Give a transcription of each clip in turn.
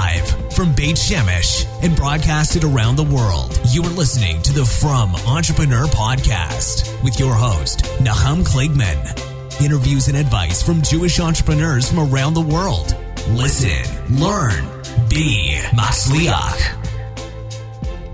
Live from Beit Shemesh and broadcasted around the world, you are listening to the From Entrepreneur Podcast with your host, Nahum Kligman. Interviews and advice from Jewish entrepreneurs from around the world. Listen, learn, be Matzliach.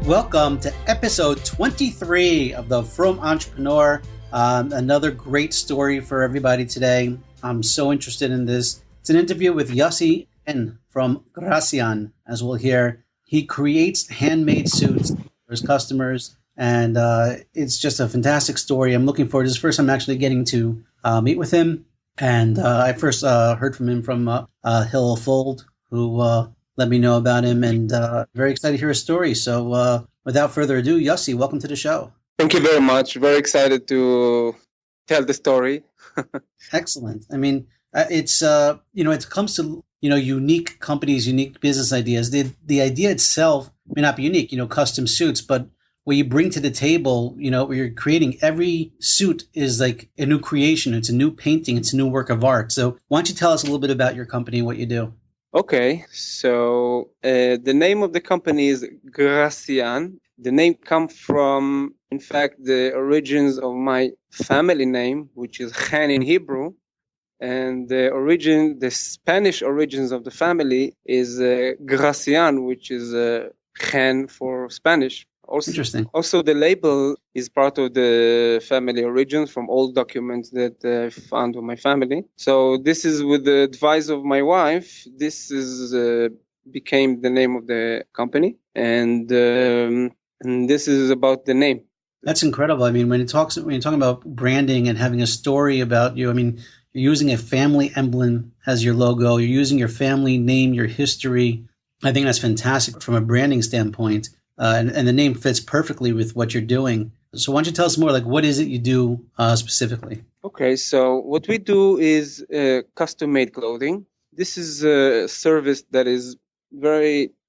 Welcome to episode 23 of the From Entrepreneur. Another great story for everybody today. I'm so interested in this. It's an interview with Yossi Chen from Gracian, as we'll hear. He creates handmade suits for his customers, and it's just a fantastic story. I'm looking forward to this. First, I'm actually getting to meet with him, and I first heard from him from Hillel Fold, who let me know about him, and very excited to hear his story. So without further ado, Yossi, welcome to the show. Thank you very much. Very excited to tell the story. Excellent. I mean, it's, it comes to, unique companies, unique business ideas. The idea itself may not be unique, custom suits, but what you bring to the table, where you're creating every suit is like a new creation. It's a new painting. It's a new work of art. So why don't you tell us a little bit about your company and what you do? Okay. So the name of the company is Gracian. The name comes from, in fact, the origins of my family name, which is Chen in Hebrew. And the Spanish origins of the family is Gracian, which is Chen for Spanish. Interesting. Also, the label is part of the family origins from old documents that I found of my family. So this is with the advice of my wife. This is became the name of the company, and this is about the name. That's incredible. I mean, when you're talking about branding and having a story about you, I mean, you're using a family emblem as your logo. You're using your family name, your history. I think that's fantastic from a branding standpoint. And the name fits perfectly with what you're doing. So why don't you tell us more, like what is it you do specifically? Okay, so what we do is custom-made clothing. This is a service that is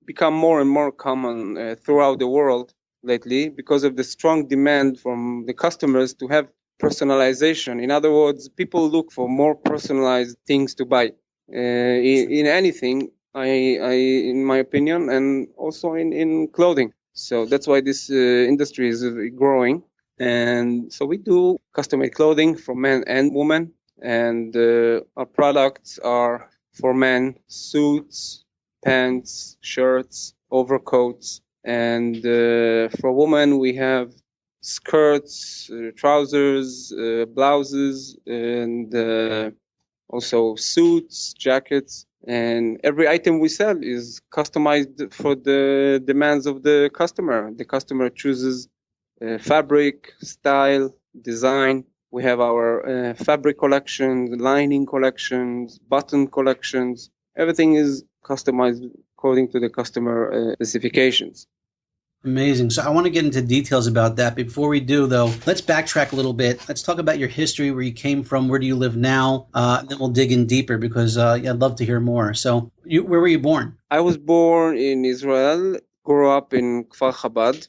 become more and more common throughout the world lately because of the strong demand from the customers to have personalization. In other words, people look for more personalized things to buy in anything, in my opinion, and also in clothing. So that's why this industry is growing. And so we do custom-made clothing for men and women. And our products are for men, suits, pants, shirts, overcoats. And for women, we have skirts, trousers, blouses, and also suits, jackets. And every item we sell is customized for the demands of the customer. The customer chooses fabric, style, design. We have our fabric collections, lining collections, button collections. Everything is customized according to the customer specifications. Amazing. So I want to get into details about that. Before we do, though, let's backtrack a little bit. Let's talk about your history, where you came from, where do you live now? Then we'll dig in deeper because I'd love to hear more. So where were you born? I was born in Israel, grew up in Kfar Chabad.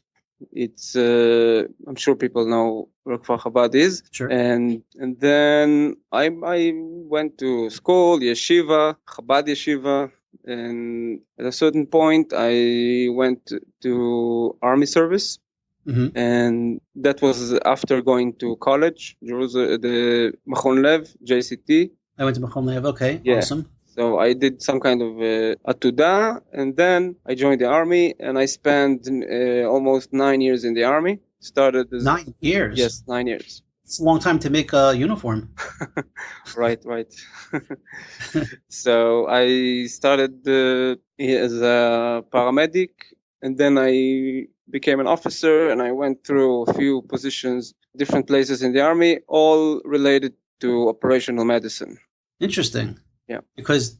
It's I'm sure people know where Kfar Chabad is. Sure. And then I went to school, yeshiva, Chabad yeshiva. And at a certain point, I went to army service, and that was after going to college. There was the Machon Lev, JCT. I went to Machon Lev. Okay, yeah. Awesome. So I did some kind of atuda, and then I joined the army, and I spent almost 9 years in the army. Started as 9 years? Yes, 9 years. It's a long time to make a uniform. Right. So I started as a paramedic, and then I became an officer, and I went through a few positions, different places in the army, all related to operational medicine. Interesting. Yeah. Because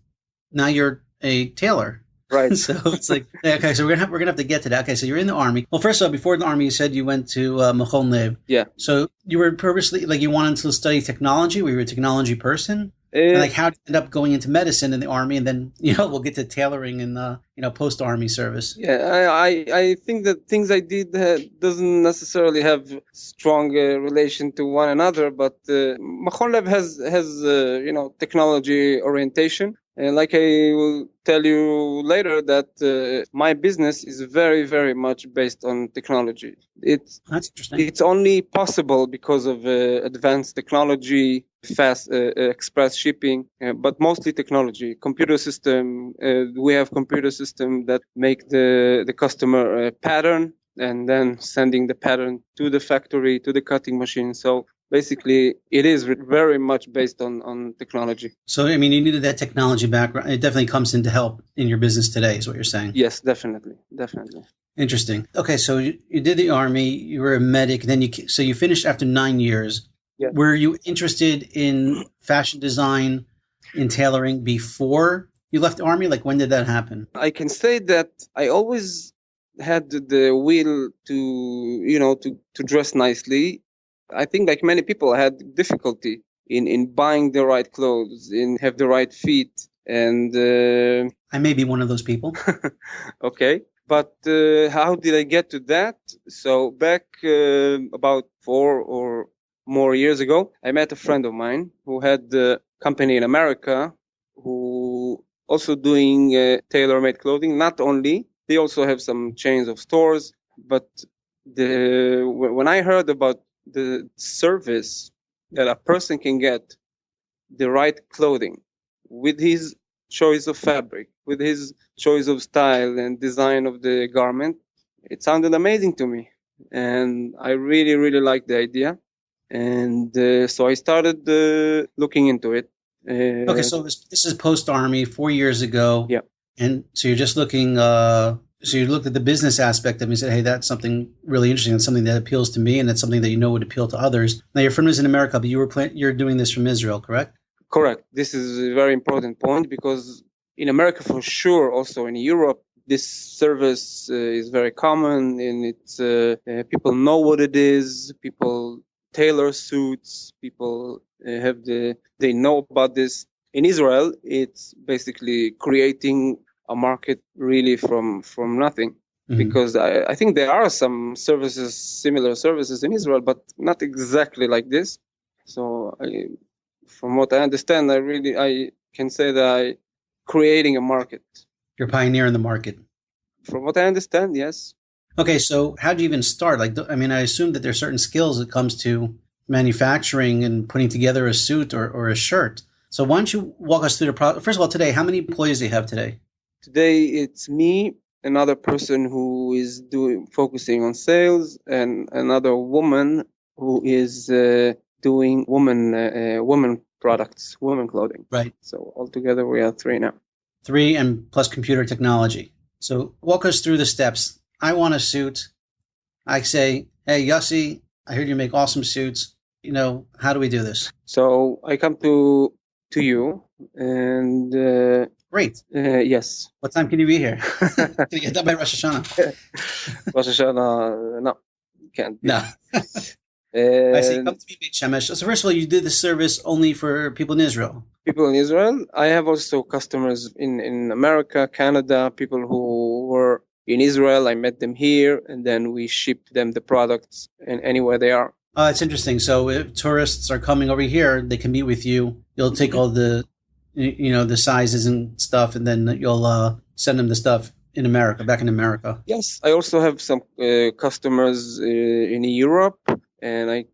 now you're a tailor. Right. So it's like, okay, so we're gonna have to get to that. Okay, so you're in the army. Well, first of all, before the army, you said you went to Machon Lev. Yeah. So you were purposely, you wanted to study technology? Were you a technology person? How did you end up going into medicine in the army, and then we'll get to tailoring in post-army service. Yeah, I think that things I did doesn't necessarily have strong relation to one another, but Machon Lev has technology orientation. And like I will tell you later that my business is very, very much based on technology. That's interesting. It's only possible because of advanced technology, fast express shipping, but mostly technology. Computer system. We have computer system that make the customer pattern and then sending the pattern to the factory, to the cutting machine. So basically, it is very much based on technology. So, I mean, you needed that technology background. It definitely comes in to help in your business today, is what you're saying. Yes, definitely. Definitely. Interesting. Okay, so you did the Army, you were a medic, then you finished after 9 years. Yeah. Were you interested in fashion design, in tailoring before you left the Army? Like, when did that happen? I can say that I always had the will to dress nicely. I think like many people I had difficulty in buying the right clothes, in have the right fit, and I may be one of those people. okay. But how did I get to that? So back about 4 or more years ago, I met a friend of mine who had a company in America who also doing tailor-made clothing. Not only, they also have some chains of stores. But when I heard about the service that a person can get the right clothing with his choice of fabric, with his choice of style and design of the garment, it sounded amazing to me. And I really, really liked the idea. And so I started looking into it. Okay, so this is post-Army, 4 years ago. Yeah. And so you're just looking, so you looked at the business aspect of it and said, hey, that's something really interesting. That's something that appeals to me, and that's something that you know would appeal to others. Now, your friend was in America, but you're doing this from Israel, correct? Correct. This is a very important point because in America, for sure, also in Europe, this service is very common, and it's people know what it is. People tailor suits. People they know about this. In Israel, it's basically creating a market really from nothing. Mm-hmm. Because I think there are some services, similar services in Israel, but not exactly like this. So from what I understand, I can say that I creating a market. You're pioneering the market. From what I understand, yes. Okay, so how do you even start? Like, I mean, I assume that there's certain skills that comes to manufacturing and putting together a suit or a shirt. So why don't you walk us through the process? First of all, today, how many employees do you have today? Today, it's me, another person who is focusing on sales, and another woman who is doing woman products, women clothing. Right. So altogether, we are 3 now. 3 and plus computer technology. So walk us through the steps. I want a suit. I say, hey, Yossi, I heard you make awesome suits. You know, how do we do this? So I come to you and... Great. Yes. What time can you be here? Can you get that by Rosh Hashanah? Rosh Hashanah, no. Can't be. No. I see. Come to me, Beit Shemesh. So first of all, you did the service only for people in Israel. People in Israel. I have also customers in America, Canada, people who were in Israel. I met them here, and then we shipped them the products anywhere they are. It's interesting. So if tourists are coming over here, they can meet with you. You'll take all the, the sizes and stuff, and then you'll send them the stuff in America, back in America. Yes. I also have some customers in Europe. And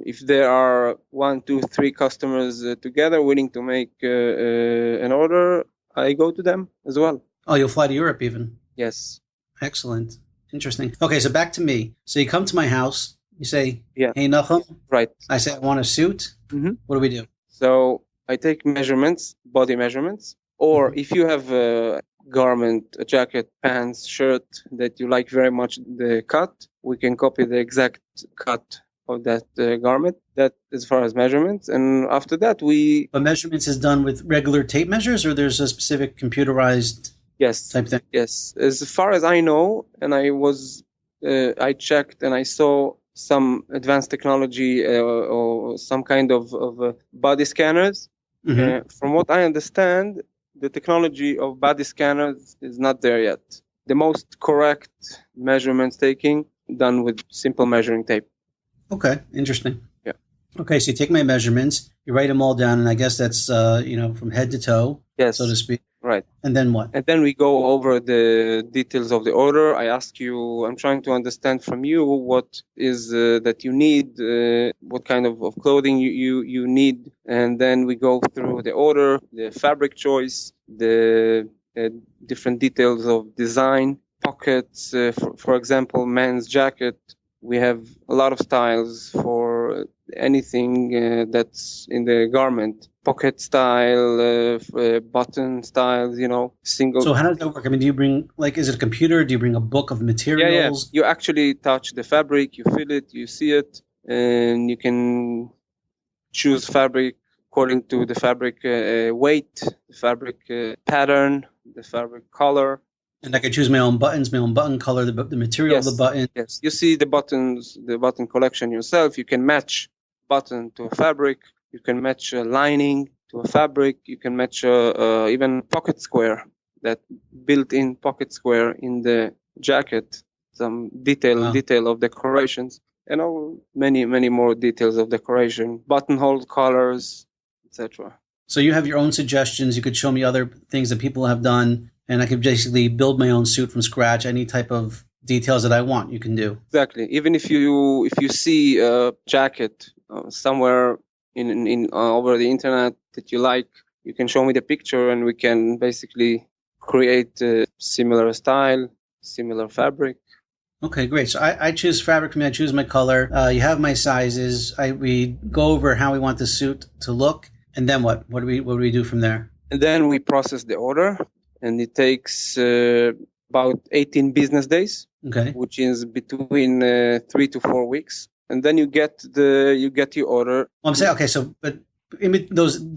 if there are 1, 2, 3 customers together willing to make an order, I go to them as well. Oh, you'll fly to Europe even? Yes. Excellent. Interesting. Okay, so back to me. So you come to my house. You say, yeah. Hey, Nachum. Right. I say, I want a suit. Mm-hmm. What do we do? So I take measurements, body measurements. Or if you have a garment, a jacket, pants, shirt that you like very much the cut, we can copy the exact cut of that garment. That as far as measurements. And after that, But measurements is done with regular tape measures, or there's a specific computerized type thing? Yes. As far as I know, and I checked and I saw some advanced technology or some kind of body scanners. Mm-hmm. From what I understand, the technology of body scanners is not there yet. The most correct measurements taking done with simple measuring tape. Okay, interesting. Yeah. Okay, so you take my measurements, you write them all down, and I guess that's from head to toe. Yes. so to speak. Right. And then what? And then we go over the details of the order. I ask you, I'm trying to understand from you what is that you need, what kind of clothing you need. And then we go through the order, the fabric choice, the different details of design, pockets. For example, men's jacket. We have a lot of styles for anything that's in the garment. Pocket style, button styles, single. So how does that work? I mean, do you bring, like, is it a computer? Do you bring a book of materials? Yeah. You actually touch the fabric, you feel it, you see it, and you can choose fabric according to the fabric weight, the fabric pattern, the fabric color. And I could choose my own buttons, my own button color, the material of the button. Yes, you see the buttons, the button collection yourself. You can match button to a fabric. You can match a lining to a fabric. You can match even pocket square, that built-in pocket square in the jacket. Some detail of decorations, many more details of decoration, buttonhole colors, etc. So you have your own suggestions. You could show me other things that people have done, and I could basically build my own suit from scratch. Any type of details that I want, you can do. Exactly. Even if you see a jacket somewhere in over the internet that you like, you can show me the picture, and we can basically create a similar style, similar fabric. Okay, great. So I choose fabric for me. I choose my color. You have my sizes. We go over how we want the suit to look, and then what? What do we do from there? And then we process the order, and it takes about 18 business days, okay, which is between 3 to 4 weeks. And then you get your order. Well, I'm saying, okay, so but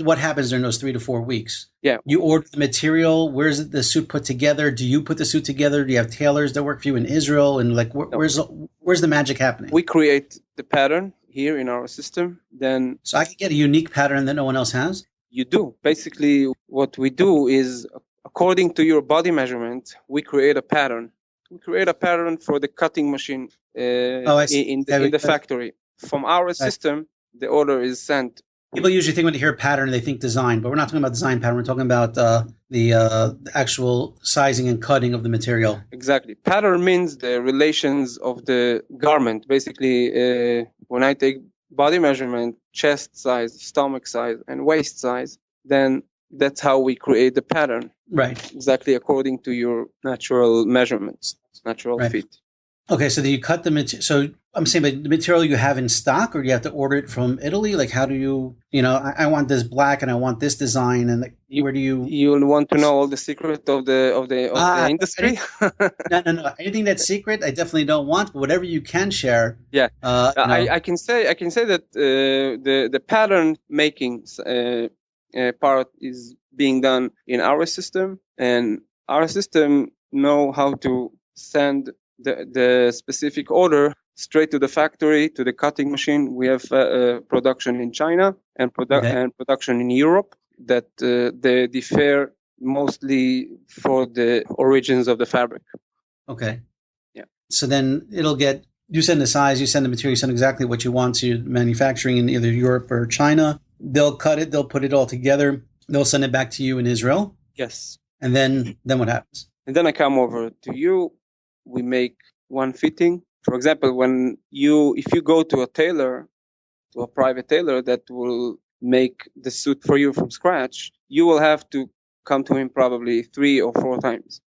what happens during those 3 to 4 weeks? Yeah, you order the material. Where's the suit put together? Do you put the suit together? Do you have tailors that work for you in Israel? And like, where's the magic happening? We create the pattern here in our system. Then, so I can get a unique pattern that no one else has. You do. Basically, what we do is, according to your body measurement, we create a pattern. We create a pattern for the cutting machine in the factory. From our system, the order is sent. People usually think when they hear pattern, they think design, but we're not talking about design pattern. We're talking about the actual sizing and cutting of the material. Exactly. Pattern means the relations of the garment. Basically, when I take body measurement, chest size, stomach size, and waist size, then that's how we create the pattern. Right. Exactly according to your natural measurements, natural fit. Okay, so do you cut the material? So I'm saying, but the material you have in stock, or you have to order it from Italy? Like, how do you, I want this black and I want this design, and where do you? You'll want to know all the secret of the industry. No. Anything that's secret, I definitely don't want. But whatever you can share. Yeah, I can say that the pattern making part is being done in our system, and our system know how to send the specific order straight to the factory, to the cutting machine. We have production in China and production in Europe that they differ mostly for the origins of the fabric. Okay. Yeah. So then you send the size, you send the material, you send exactly what you want to manufacturing in either Europe or China. They'll cut it, they'll put it all together, they'll send it back to you in Israel. Yes. And then what happens? And then I come over to you. We make one fitting. For example, if you go to a tailor, to a private tailor that will make the suit for you from scratch, you will have to come to him probably 3 or 4 times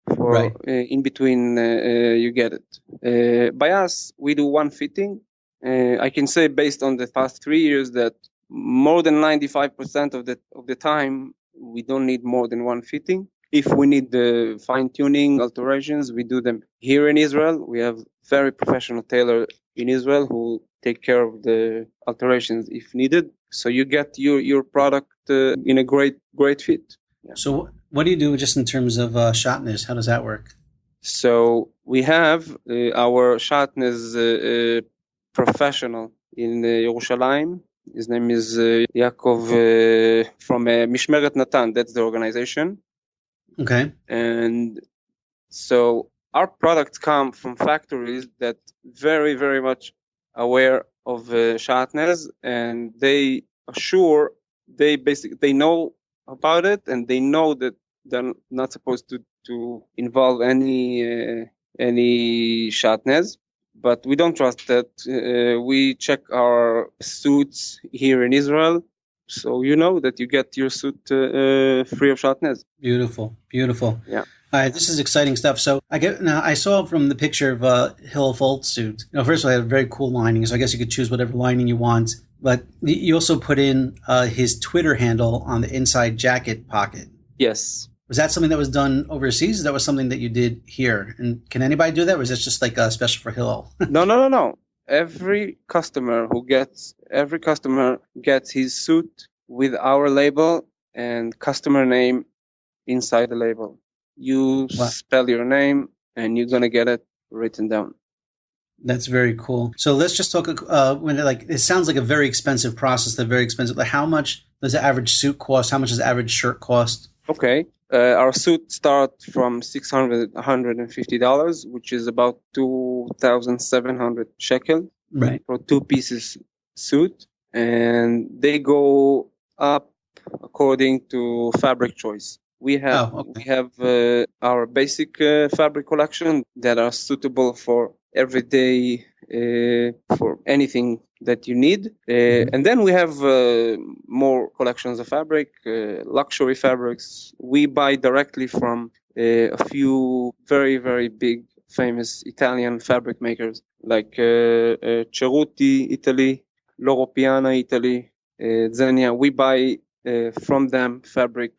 in between you get it. By us, we do one fitting. I can say based on the past 3 years that more than 95% of the time we don't need more than one fitting. If we need the fine-tuning alterations, we do them here in Israel. We have very professional tailor in Israel who take care of the alterations if needed. So you get your product in a great fit. Yeah. So what do you do just in terms of shatnez? How does that work? So we have our shatnez professional in Yerushalayim. His name is Yaakov from Mishmeret Natan. That's the organization. Okay. And so our products come from factories that very, very much aware of shatnez, and they know about it, and they know that they're not supposed to involve any shatnez. But we don't trust that. We check our suits here in Israel, so you know that you get your suit free of shatnez. Beautiful, beautiful. Yeah. All right, this is exciting stuff. So I saw from the picture of Hill Fold suit. First of all, I have a very cool lining, so I guess you could choose whatever lining you want. But you also put in his Twitter handle on the inside jacket pocket. Yes. Was that something that was done overseas? Or that was something that you did here? And can anybody do that? Or is this just like special for Hill? No. Every customer gets his suit with our label and customer name inside the label. You spell your name and you're gonna get it written down. That's very cool. So let's just talk. It sounds like a very expensive process. They're very expensive. Like, how much does the average suit cost? How much does the average shirt cost? Okay, our suit start from $150, which is about 2,700 shekel, right, for 2 pieces suit, and they go up according to fabric choice. We have our basic fabric collection that are suitable for everyday, for anything that you need. And then we have more collections of fabric, luxury fabrics. We buy directly from a few very, very big, famous Italian fabric makers like Cerruti, Italy, Loro Piana, Italy, Zegna. We buy from them fabric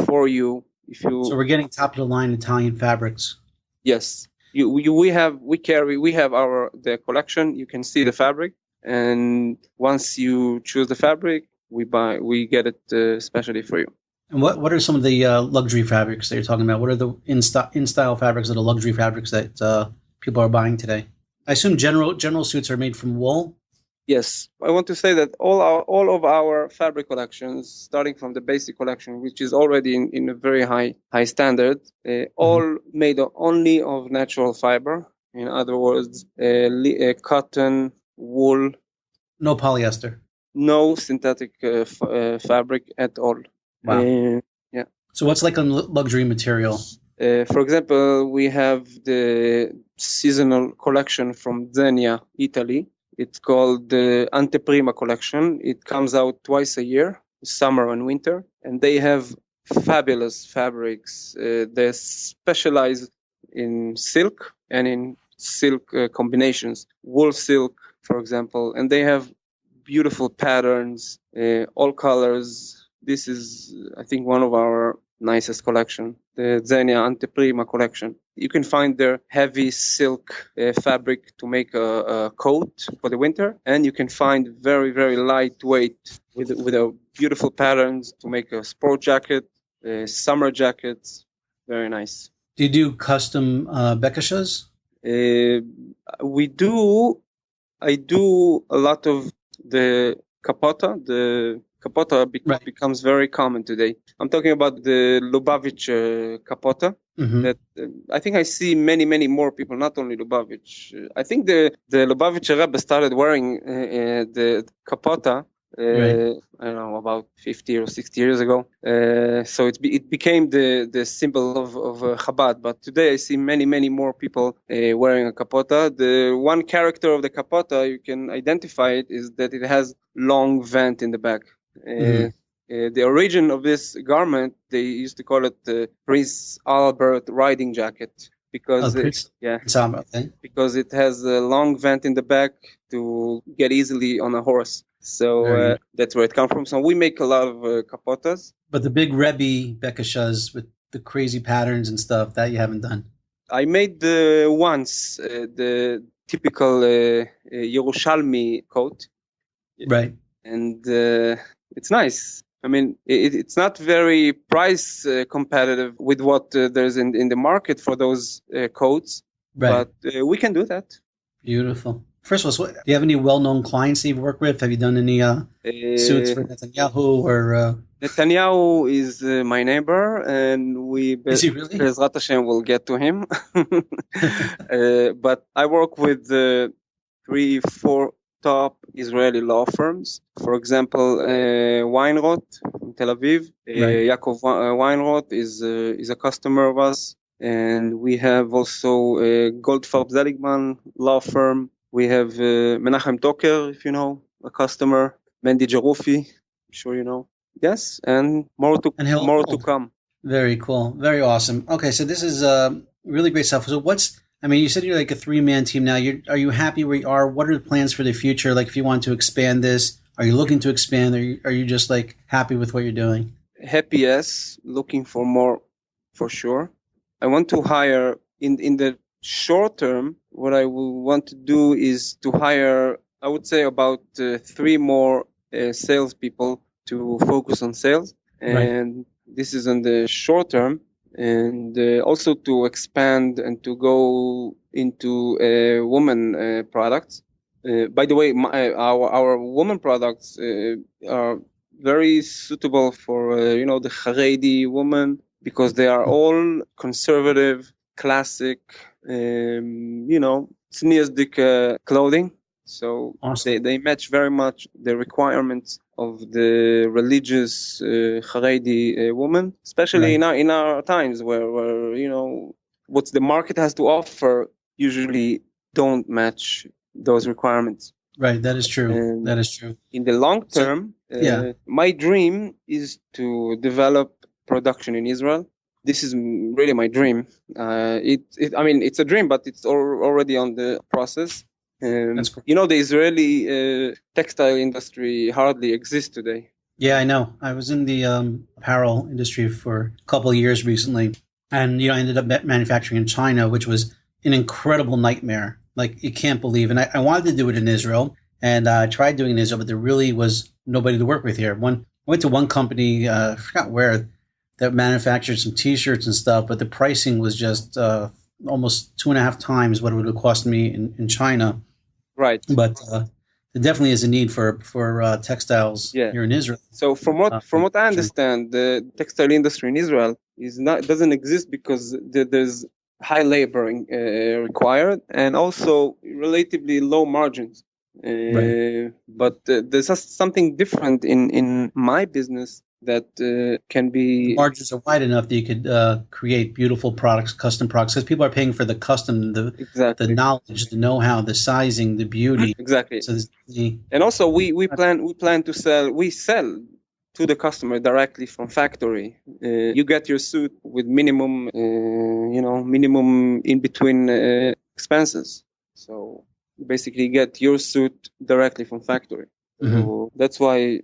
for you. So we're getting top of the line Italian fabrics. Yes, we have the collection. You can see the fabric, and once you choose the fabric, we get it specially for you. And what are some of the luxury fabrics that you're talking about? What are the in style fabrics that are luxury fabrics that people are buying today? I assume general suits are made from wool. Yes, I want to say that all of our fabric collections, starting from the basic collection, which is already in a very high standard, all made only of natural fiber. In other words, cotton, wool. No polyester. No synthetic fabric at all. Wow. Yeah. So what's like a luxury material? For example, we have the seasonal collection from Zegna, Italy. It's called the Anteprima collection. It comes out twice a year, summer and winter, and they have fabulous fabrics. They specialize in silk and in silk combinations, wool silk, for example, and they have beautiful patterns, all colors. This is, I think, one of our nicest collection, the Zegna Anteprima collection. You can find their heavy silk fabric to make a coat for the winter, and you can find very, very lightweight with a beautiful patterns to make a sport jacket, summer jackets. Very nice. Do you do custom bekashas? We do. I do a lot of the kapota. The kapota becomes very common today. I'm talking about the Lubavitch kapota. That I think I see many more people, not only Lubavitch. I think the Lubavitch Rebbe started wearing the kapota. I don't know, about 50 or 60 years ago. So it became the symbol of Chabad. But today I see many more people wearing a kapota. The one character of the kapota, you can identify it, is that it has long vent in the back. The origin of this garment, they used to call it the Prince Albert riding jacket because because it has a long vent in the back to get easily on a horse. So that's where it comes from. So we make a lot of kapotas. But the big Rebbe bekashas with the crazy patterns and stuff, that you haven't done. I made once the typical Yerushalmi coat. Right. And it's nice. I mean, it's not very price competitive with what there's in the market for those coats, but we can do that. Beautiful. First of all, do you have any well-known clients that you've worked with? Have you done any suits for Netanyahu or? Netanyahu is my neighbor, and Is he really? Bezrat Hashem will get to him. But I work with 3-4 top Israeli law firms. For example, Weinroth in Tel Aviv. Right. Yaakov Weinroth is a customer of us. And we have also Goldfarb Seligman law firm. We have Menachem Toker, if you know, a customer. Mendy Jarufi, I'm sure you know. Yes, and more to come. Very cool. Very awesome. Okay, so this is really great stuff. So you said you're like a 3-man team now. Are you happy where you are? What are the plans for the future? Like if you want to expand this, are you looking to expand? Are you just like happy with what you're doing? Happy, yes. Looking for more, for sure. I want to hire in the short term. What I will want to do is to hire, I would say, about 3 more salespeople to focus on sales. And Right. this is in the short term. And also to expand and to go into women products. By the way, our women products are very suitable for the Haredi woman, because they are all conservative, classic, tzniusdik clothing. So Awesome. they match very much the requirements of the religious Haredi woman, especially Right. in our times where what the market has to offer usually don't match those requirements. Right. That is true. And That is true. in the long term, my dream is to develop production in Israel. This is really my dream. It's a dream, but it's already on the process. That's cool. The Israeli textile industry hardly exists today. Yeah, I know. I was in the apparel industry for a couple of years recently, and I ended up manufacturing in China, which was an incredible nightmare. Like you can't believe. And I wanted to do it in Israel, and I tried doing it in Israel, but there really was nobody to work with here. I went to one company, I forgot where, that manufactured some T-shirts and stuff, but the pricing was just almost 2.5 times what it would have cost me in China. Right. But there definitely is a need for textiles here in Israel. So from what I understand, the textile industry in Israel doesn't exist because there's high laboring required, and also relatively low margins. Right. But there's something different in my business that can be. The margins are wide enough that you could create beautiful products, custom products, because people are paying for the custom, the knowledge, the know-how, the sizing, the beauty. Exactly. So and also we plan to sell to the customer directly from factory. You get your suit with minimum in between expenses. So you basically get your suit directly from factory. Mm-hmm. So that's why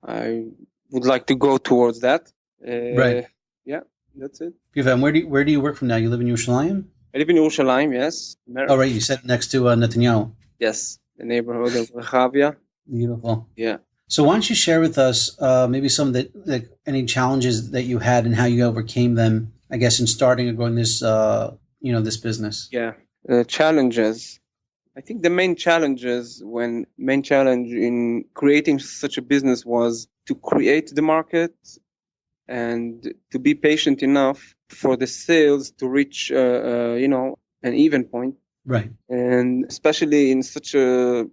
I would like to go towards that. Right. Yeah, that's it. And where do you work from now? You live in Yerushalayim? I live in Yerushalayim, yes. Oh, right. You said next to Netanyahu. Yes, the neighborhood of Rehavia. Beautiful. Yeah. So why don't you share with us maybe some of any challenges that you had and how you overcame them, I guess, in starting and growing this, this business? Yeah. Challenges. I think the main challenge in creating such a business was to create the market and to be patient enough for the sales to reach, an even point. Right. And especially in such a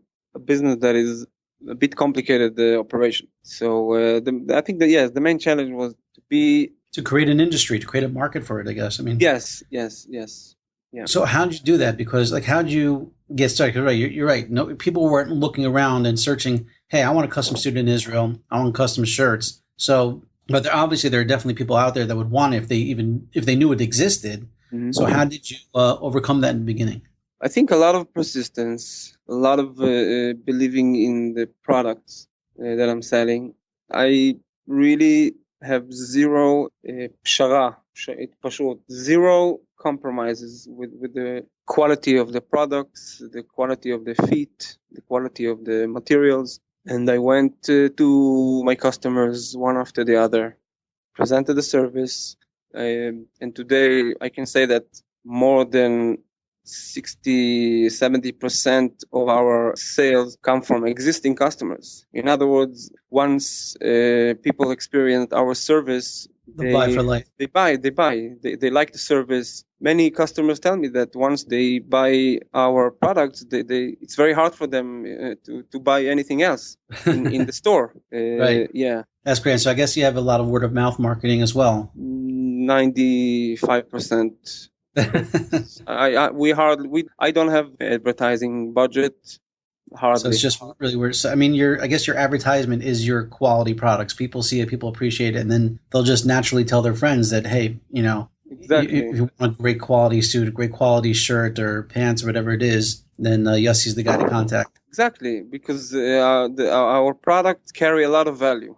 business that is a bit complicated, the operation. So I think that, the main challenge was to create an industry, to create a market for it, I guess. Yes. Yeah. So how did you do that? Because how did you get started? Right, you're right. No, people weren't looking around and searching, hey, I want a custom suit in Israel. I want custom shirts. So, but obviously there are definitely people out there that would want it if they knew it existed. Mm-hmm. So how did you overcome that in the beginning? I think a lot of persistence, a lot of believing in the products that I'm selling. I really have zero pshara, zero compromises with the quality of the products, the quality of the fit, the quality of the materials. And I went to my customers one after the other, presented the service. And today I can say that more than 60-70% of our sales come from existing customers. In other words, once people experience our service, They buy for life. They buy. They like the service. Many customers tell me that once they buy our products, it's very hard for them to buy anything else in the store. Right. Yeah. That's great. So I guess you have a lot of word of mouth marketing as well. 95%. I don't have advertising budget. Hardly. So it's just really weird. So, I mean, I guess your advertisement is your quality products. People see it, people appreciate it, and then they'll just naturally tell their friends that, hey, exactly. If you want a great quality suit, a great quality shirt or pants or whatever it is, then Yossi's the guy to contact. Exactly, because our products carry a lot of value,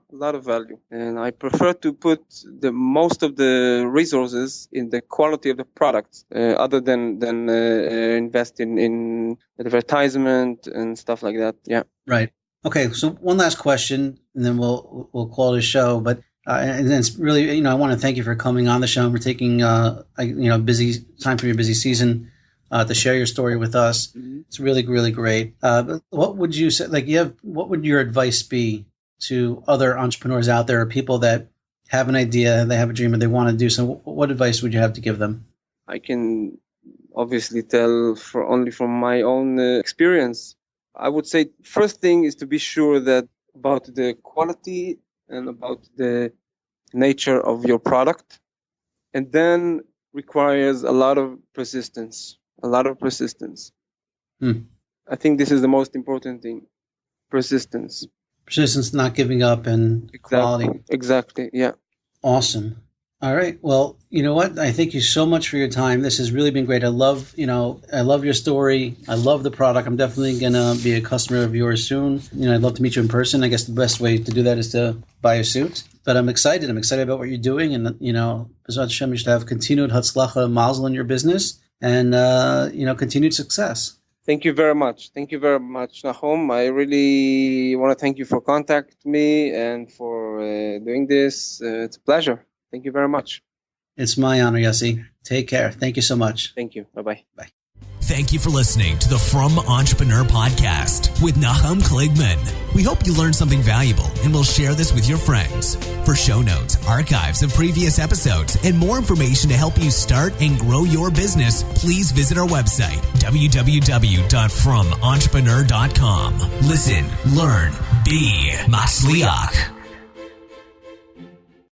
and I prefer to put the most of the resources in the quality of the products, other than invest in advertisement and stuff like that. Yeah. Right. Okay. So one last question, and then we'll call it a show. But and it's really, I want to thank you for coming on the show and for taking busy time from your busy season to share your story with us. Mm-hmm. It's really, really great. But what would you say? What would your advice be to other entrepreneurs out there, or people that have an idea, they have a dream, and they want to do so? What advice would you have to give them? I can obviously tell only from my own experience. I would say first thing is to be sure that about the quality and about the nature of your product, and then requires a lot of persistence. I think this is the most important thing. Persistence, not giving up, and quality. Exactly. Yeah. Awesome. All right. Well, you know what? I thank you so much for your time. This has really been great. I love your story. I love the product. I'm definitely going to be a customer of yours soon. I'd love to meet you in person. I guess the best way to do that is to buy a suit. But I'm excited. I'm excited about what you're doing. And, B'ezrat Hashem, you should have continued Hatzlacha Mazel in your business and, continued success. Thank you very much. Nahum. I really want to thank you for contacting me and for doing this. It's a pleasure. Thank you very much. It's my honor, Yossi. Take care. Thank you so much. Thank you. Bye-bye. Bye. Thank you for listening to the From Entrepreneur Podcast with Nahum Kligman. We hope you learned something valuable, and we'll share this with your friends. For show notes, archives of previous episodes, and more information to help you start and grow your business, please visit our website, www.fromentrepreneur.com. Listen, learn, be Matzliach.